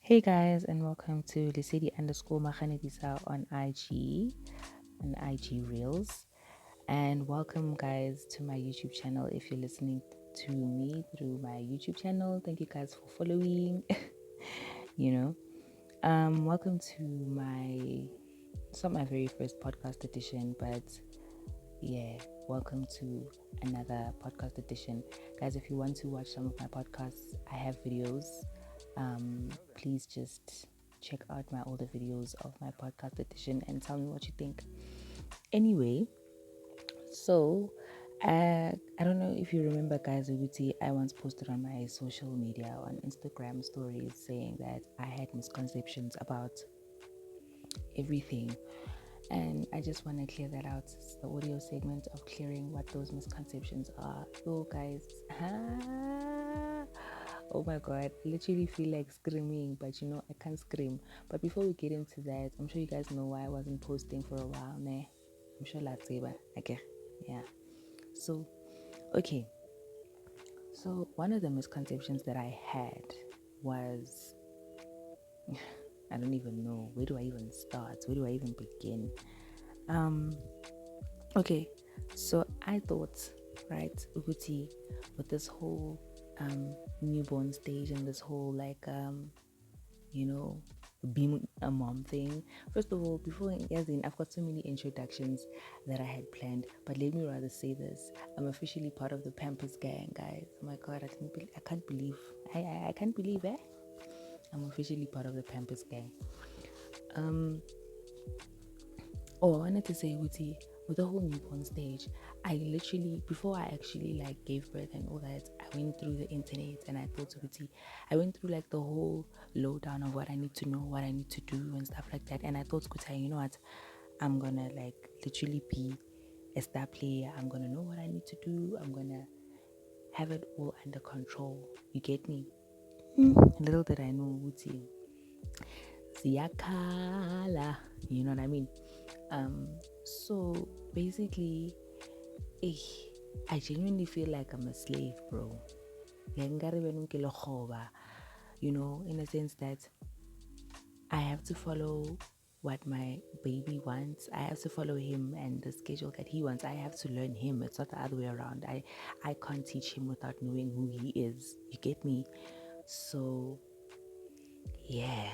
Hey guys, and welcome to Lisidi underscore Mahanebisa on IG Reels. And welcome guys to my YouTube channel. If you're listening to me through my YouTube channel, thank you guys for following. you know. Welcome to it's not my very first podcast edition, but yeah, welcome to another podcast edition. Guys, if you want to watch some of my podcasts, I have videos. Please just check out my older videos of my podcast edition and tell me what you think. Anyway, so I don't know if you remember, guys, Uguti, I once posted on my social media on Instagram stories saying that I had misconceptions about everything. And I just want to clear that out. It's the audio segment of clearing what those misconceptions are. So, guys, oh my god, I literally feel like screaming, but I can't scream. But before we get into that, I'm sure you guys know why I wasn't posting for a while, nah. I'm sure that's it, okay, yeah. So, okay, so one of the misconceptions that I had was I don't even know, where do I even start? Where do I even begin? Okay, so I thought, right, Uguti, with this whole newborn stage and this whole you know, being a mom thing. First of all, before Yazin, I've got so many introductions that I had planned, but let me rather say this: I'm officially part of the Pampers gang, guys. Oh my god, I can't believe, I can't believe it. I'm officially part of the Pampers gang. Oh, I wanted to say, Uti, with the whole newborn stage, I literally, before I actually gave birth and all that, I went through the internet and I thought, Uti, I went through the whole lowdown of what I need to know, what I need to do and stuff like that. And I thought, Kutai, you know what, I'm gonna literally be a star player. I'm gonna know what I need to do. I'm gonna have it all under control. You get me? Little did I know, Uti, Ziyakala. You know what I mean? So basically, I genuinely feel like I'm a slave, bro. You know, in a sense that I have to follow what my baby wants. I have to follow him and the schedule that he wants. I have to learn him. It's not the other way around. I can't teach him without knowing who he is. You get me? So yeah,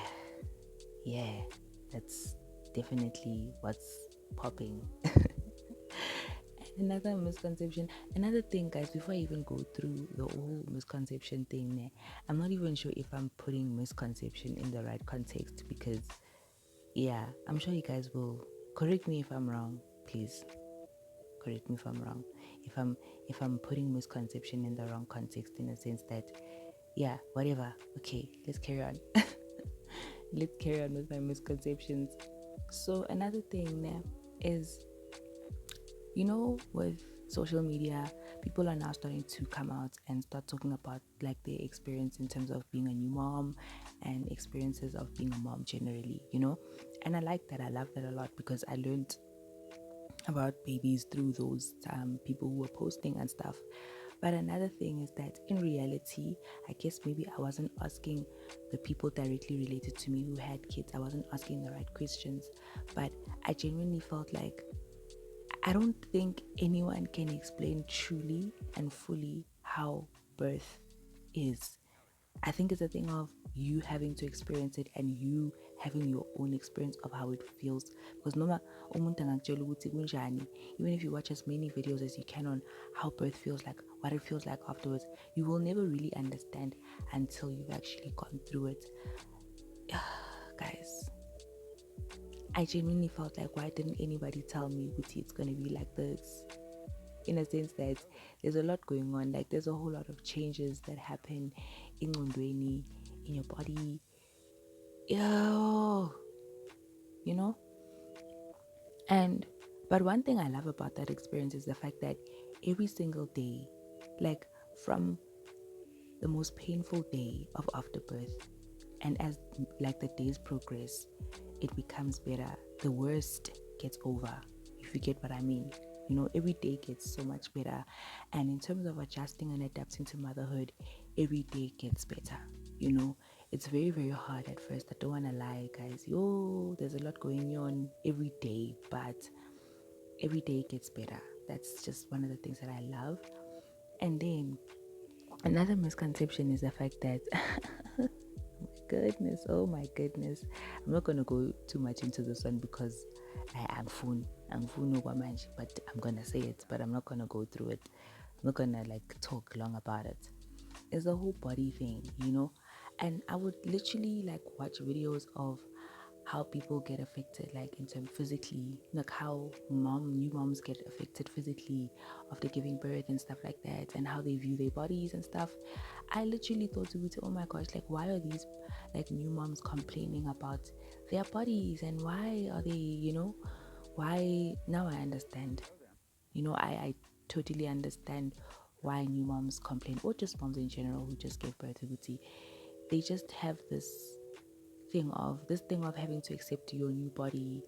that's definitely what's popping. Another misconception, another thing, guys, before I even go through the whole misconception thing, I'm not even sure if I'm putting misconception in the right context because, yeah, I'm sure you guys will correct me if I'm wrong. Please correct me if I'm wrong. If I'm putting misconception in the wrong context, in a sense that, yeah, whatever. Okay, let's carry on. Let's carry on with my misconceptions. So another thing is, with social media, people are now starting to come out and start talking about their experience in terms of being a new mom and experiences of being a mom generally, and I like that. I love that a lot because I learned about babies through those people who were posting and stuff. But another thing is that in reality, I guess maybe I wasn't asking the people directly related to me who had kids. I wasn't asking the right questions, but I genuinely felt like I don't think anyone can explain truly and fully how birth is. I think it's a thing of you having to experience it and you having your own experience of how it feels. Because even if you watch as many videos as you can on how birth feels like, what it feels like afterwards, you will never really understand until you've actually gone through it. Guys, I genuinely felt like, why didn't anybody tell me, Uti, it's going to be like this? In a sense that there's a lot going on. There's a whole lot of changes that happen in Ngondweni, in your body. Yo, you know? But one thing I love about that experience is the fact that every single day, from the most painful day of afterbirth, and as the days progress, it becomes better. The worst gets over, if you get what I mean. Every day gets so much better, and in terms of adjusting and adapting to motherhood, every day gets better. it's very, very hard at first. I don't want to lie, guys. Yo, there's a lot going on every day, but every day gets better. That's just one of the things that I love. And then another misconception is the fact that goodness, oh my goodness, I'm not gonna go too much into this one because I'm phone over manji, but I'm gonna say it, but I'm not gonna go through it. I'm not gonna like talk long about it. It's the whole body thing, and I would literally like watch videos of how people get affected, like in terms physically, like how new moms get affected physically after giving birth and stuff like that, and how they view their bodies and stuff. I literally thought to oh my gosh, like why are these like new moms complaining about their bodies, and why are they, why? Now I understand. I totally understand why new moms complain, or just moms in general who just gave birth to. They just have this thing of having to accept your new body,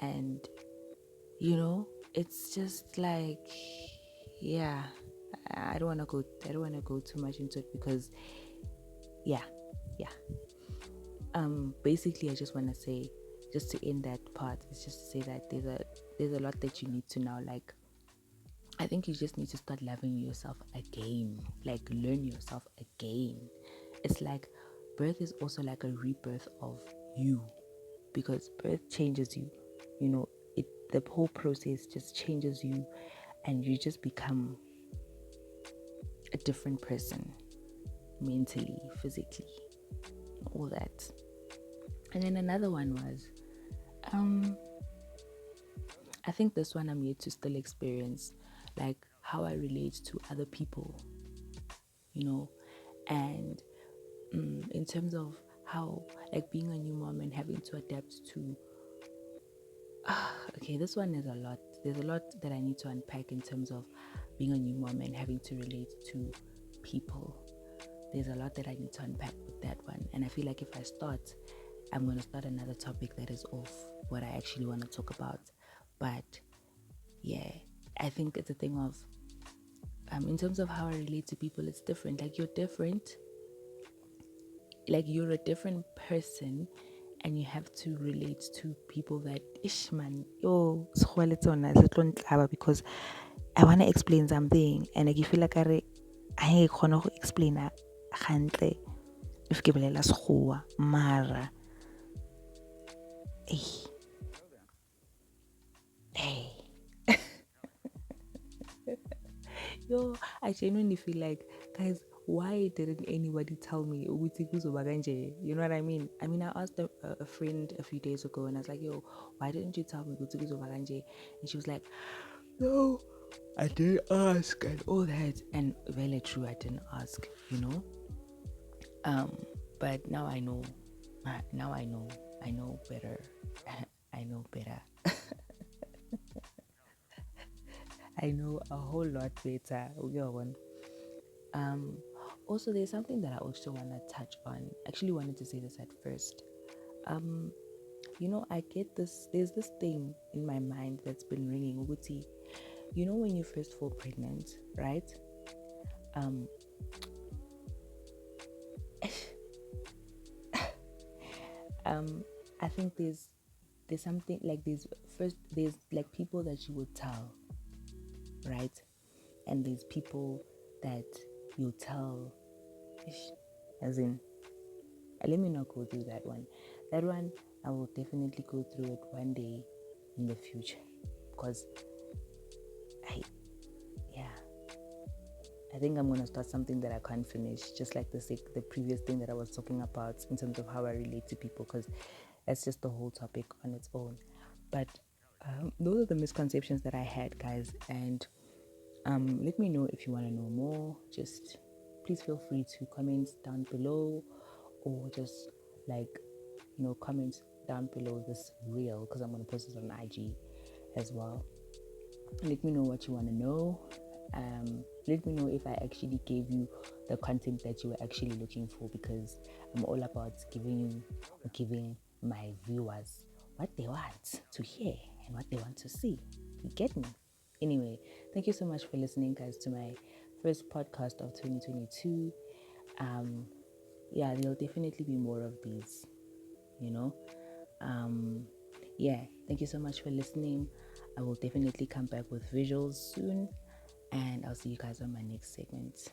and it's just like, yeah, I don't want to go too much into it because yeah, yeah. Basically I just want to say, just to end that part, is just to say that there's a lot that you need to now, like, I think you just need to start loving yourself again, like learn yourself again. It's like birth is also like a rebirth of you, because birth changes you. The whole process just changes you, and you just become a different person, mentally, physically, all that. And then another one was, I think this one I'm yet to still experience, like how I relate to other people, and in terms of how, like, being a new mom and having to adapt to. Okay, this one is a lot. There's a lot that I need to unpack in terms of being a new mom and having to relate to people. There's a lot that I need to unpack with that one. And I feel like if I start, I'm going to start another topic that is off what I actually want to talk about. But yeah, I think it's a thing of, in terms of how I relate to people, it's different. Like, you're different. Like, you're a different person, and you have to relate to people that, ish man, yo, because I want to explain something, and like, you feel like I can't explain it hantle if ke bolela sekgowa mara hey. Yo, I genuinely feel like, guys, why didn't anybody tell me ukuthi kuzoba kanje? You know what I mean? I asked a friend a few days ago, and I was like, yo, why didn't you tell me ukuthi kuzoba kanje? And she was like, no, I didn't ask, and all that. And very true, I didn't ask, but now I know. Now I know. I know better. I know better. I know a whole lot better. Um, Also, there's something that I also want to touch on. I actually wanted to say this at first. I get this. There's this thing in my mind that's been ringing. Uguti, when you first fall pregnant, right? Um, I think there's something like there's like people that you would tell, right? And there's people that you tell, as in, let me not go through that one. That one, I will definitely go through it one day in the future, because I think I'm going to start something that I can't finish, just like the previous thing that I was talking about in terms of how I relate to people, because that's just the whole topic on its own. But those are the misconceptions that I had, guys, and let me know if you want to know more. Just please feel free to comment down below, or just like, comment down below this reel, because I'm going to post this on IG as well. Let me know what you want to know. Let me know if I actually gave you the content that you were actually looking for, because I'm all about giving my viewers what they want to hear and what they want to see. You get me? Anyway, thank you so much for listening, guys, to my first podcast of 2022. yeah, there'll definitely be more of these, you know. Um, yeah, thank you so much for listening. I will definitely come back with visuals soon, and I'll see you guys on my next segment.